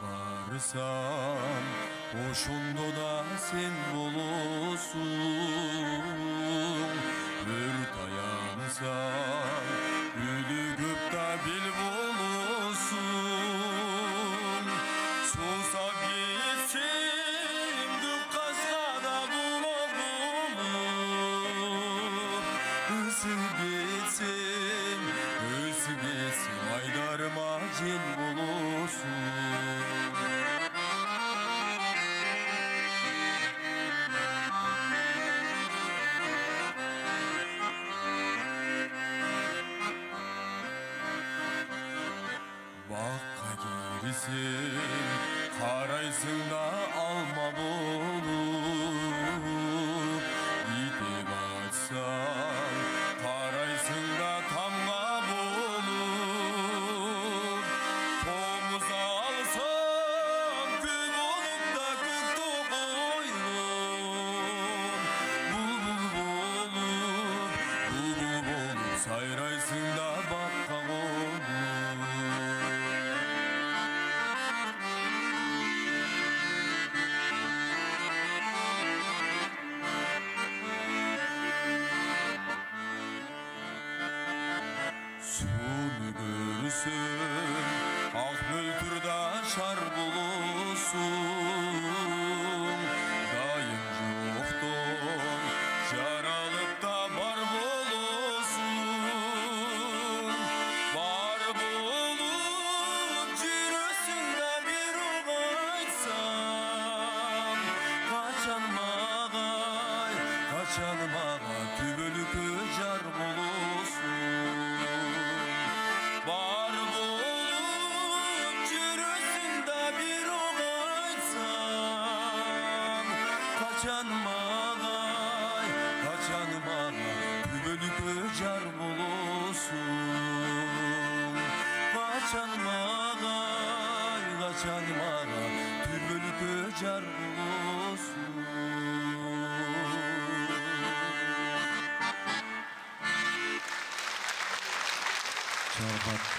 barsam ошондо да сен болосуң. Өр таянсаң үлүгүп да бил болосуң. Сусап кетсең көк казга да булак болуп, өсүп кетсең айдарма жел болосуң. Бакка кирсең карайсың да алма болуп, итек ачсаң карайсың да тамга болуп, комуз алсаң күн болуп да көктө койлоп, булбул болуп сайрайсың да бакка конуп. Суны көрсөң ак мөлтүрда шар болосуң. Дайым жоктон жаралып да бар болосуң. Бар болуп жүрөсүң да бир ук айтсам, качан мага түбөлүккө жар болосуң. Бар болуп жүрөсүң да бир ук айтсам, качан мага түбөлүккө жар болосуң. Качан мага түбөлүккө жар болосуң. Чарбат.